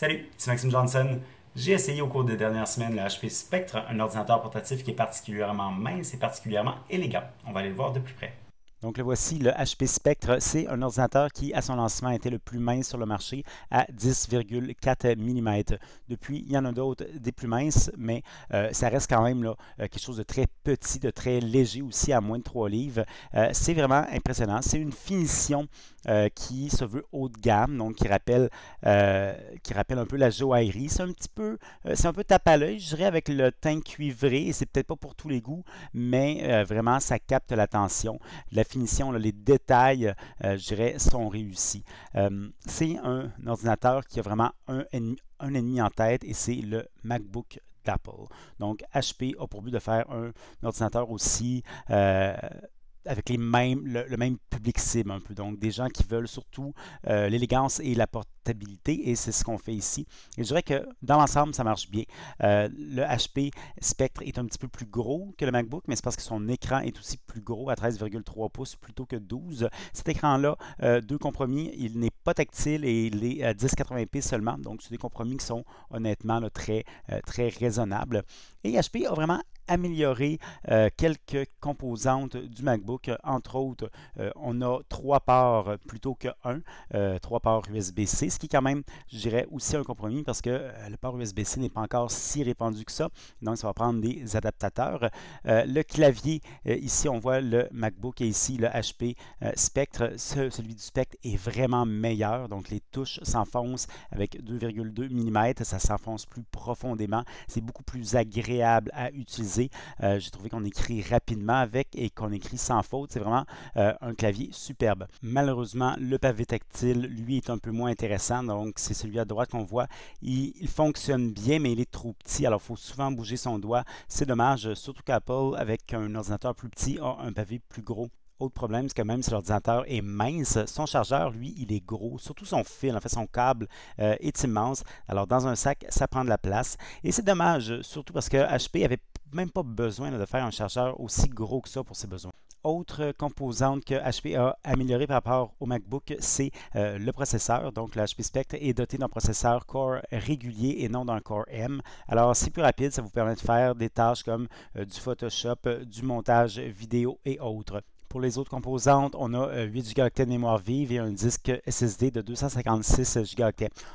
Salut, c'est Maxime Johnson. J'ai essayé au cours des dernières semaines le HP Spectre, un ordinateur portatif qui est particulièrement mince et particulièrement élégant. On va aller le voir de plus près. Donc le voici, le HP Spectre. C'est un ordinateur qui, à son lancement, était le plus mince sur le marché à 10,4 mm. Depuis, il y en a d'autres des plus minces, mais ça reste quand même là, quelque chose de très petit, de très léger aussi, à moins de 3 livres. C'est vraiment impressionnant. C'est une finition qui se veut haut de gamme, donc qui rappelle un peu la joaillerie. C'est un peu tape à l'œil, je dirais, avec le teint cuivré. Et c'est peut-être pas pour tous les goûts, mais vraiment, ça capte l'attention. La finition, là, les détails, je dirais, sont réussis. C'est un ordinateur qui a vraiment un ennemi en tête et c'est le MacBook d'Apple. Donc, HP a pour but de faire un ordinateur aussi avec le même public cible un peu. Donc, des gens qui veulent surtout l'élégance et la portabilité, et c'est ce qu'on fait ici. Et je dirais que dans l'ensemble, ça marche bien. Le HP Spectre est un petit peu plus gros que le MacBook, mais c'est parce que son écran est aussi plus gros à 13,3 pouces plutôt que 12. Cet écran-là, deux compromis, il n'est pas tactile et il est à 1080p seulement. Donc, c'est des compromis qui sont honnêtement là, très raisonnables. Et HP a vraiment amélioré quelques composantes du MacBook. Entre autres, on a 3 ports plutôt que 3 ports USB-C, ce qui est quand même, je dirais, aussi un compromis parce que le port USB-C n'est pas encore si répandu que ça. Donc, ça va prendre des adaptateurs. Le clavier, ici, on voit le MacBook et ici le HP Spectre. Celui du Spectre est vraiment meilleur. Donc, les touches s'enfoncent avec 2,2 mm. Ça s'enfonce plus profondément. C'est beaucoup plus agréable à utiliser. J'ai trouvé qu'on écrit rapidement avec et qu'on écrit sans faute. C'est vraiment un clavier superbe. Malheureusement, le pavé tactile, lui, est un peu moins intéressant. Donc, c'est celui à droite qu'on voit. Il fonctionne bien, mais il est trop petit. Alors, il faut souvent bouger son doigt. C'est dommage, surtout qu'Apple, avec un ordinateur plus petit, a un pavé plus gros. Autre problème, c'est que même si l'ordinateur est mince, son chargeur, lui, il est gros. Surtout son fil, en fait, son câble est immense. Alors, dans un sac, ça prend de la place. Et c'est dommage, surtout parce que HP avait même pas besoin là, de faire un chargeur aussi gros que ça pour ses besoins. Autre composante que HP a améliorée par rapport au MacBook, c'est le processeur. Donc, le HP Spectre est doté d'un processeur Core régulier et non d'un Core M. Alors, c'est plus rapide, ça vous permet de faire des tâches comme du Photoshop, du montage vidéo et autres. Pour les autres composantes, on a 8 Go de mémoire vive et un disque SSD de 256 Go.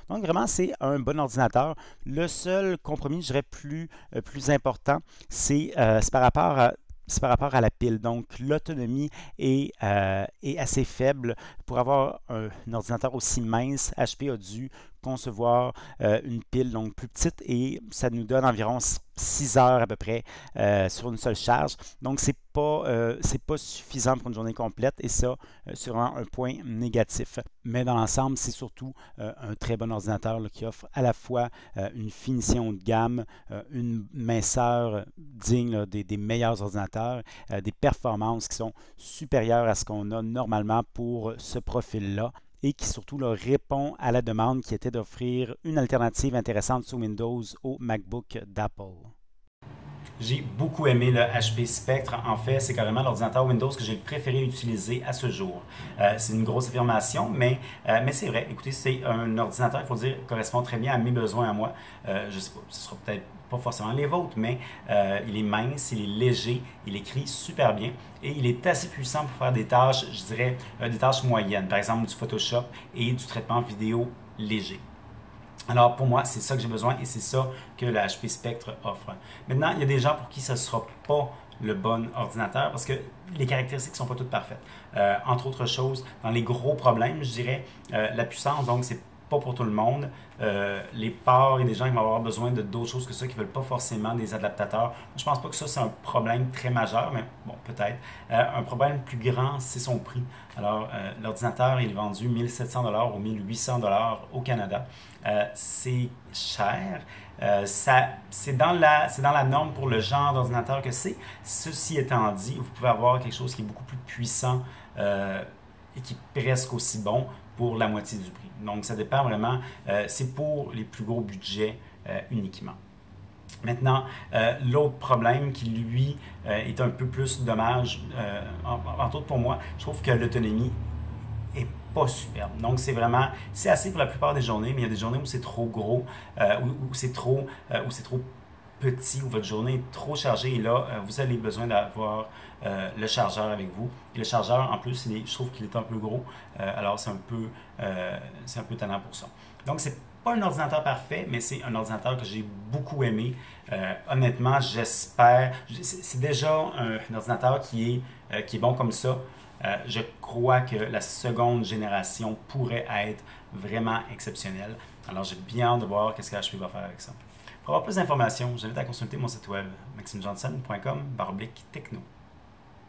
Donc vraiment, c'est un bon ordinateur. Le seul compromis, je dirais, plus important, c'est par rapport à la pile. Donc, l'autonomie est assez faible. Pour avoir un ordinateur aussi mince, HP a dû concevoir une pile donc plus petite et ça nous donne environ 6 heures à peu près sur une seule charge. Donc, c'est pas suffisant pour une journée complète et ça, c'est vraiment un point négatif. Mais dans l'ensemble, c'est surtout un très bon ordinateur là, qui offre à la fois une finition de gamme, une minceur digne là, des meilleurs ordinateurs, des performances qui sont supérieures à ce qu'on a normalement pour ce profil-là et qui surtout là, répond à la demande qui était d'offrir une alternative intéressante sous Windows au MacBook d'Apple. J'ai beaucoup aimé le HP Spectre. En fait, c'est carrément l'ordinateur Windows que j'ai préféré utiliser à ce jour. C'est une grosse affirmation, mais c'est vrai. Écoutez, c'est un ordinateur, il faut dire, correspond très bien à mes besoins à moi. Je sais pas, ce sera peut-être pas forcément les vôtres, mais il est mince, il est léger, il écrit super bien et il est assez puissant pour faire des tâches, je dirais, des tâches moyennes. Par exemple, du Photoshop et du traitement vidéo léger. Alors pour moi, c'est ça que j'ai besoin et c'est ça que le HP Spectre offre. Maintenant, il y a des gens pour qui ce ne sera pas le bon ordinateur parce que les caractéristiques ne sont pas toutes parfaites. Entre autres choses, dans les gros problèmes, je dirais, la puissance, donc c'est pas pour tout le monde. Les ports, il y a des gens qui vont avoir besoin de d'autres choses que ça, qui ne veulent pas forcément des adaptateurs. Je pense pas que ça, c'est un problème très majeur, mais bon, peut-être. Un problème plus grand, c'est son prix. Alors, l'ordinateur, il est vendu 1700 ou 1800 au Canada. C'est cher. C'est dans la norme pour le genre d'ordinateur que c'est. Ceci étant dit, vous pouvez avoir quelque chose qui est beaucoup plus puissant et qui est presque aussi bon pour la moitié du prix. Donc, ça dépend vraiment. C'est pour les plus gros budgets uniquement. Maintenant, l'autre problème qui, lui, est un peu plus dommage, entre autres pour moi, je trouve que l'autonomie est pas superbe. Donc, c'est assez pour la plupart des journées, mais il y a des journées où c'est trop gros, où c'est trop petit, où votre journée est trop chargée. Et là, vous avez besoin d'avoir le chargeur avec vous. Et le chargeur, en plus, je trouve qu'il est un peu gros. Alors, c'est un peu tannant pour ça. Donc, c'est pas un ordinateur parfait, mais c'est un ordinateur que j'ai beaucoup aimé. Honnêtement, j'espère. C'est déjà un ordinateur qui est bon comme ça. Je crois que la seconde génération pourrait être vraiment exceptionnelle. Alors, j'ai bien hâte de voir ce que HP va faire avec ça. Pour avoir plus d'informations, j'invite à consulter mon site web maximejohnson.com/techno.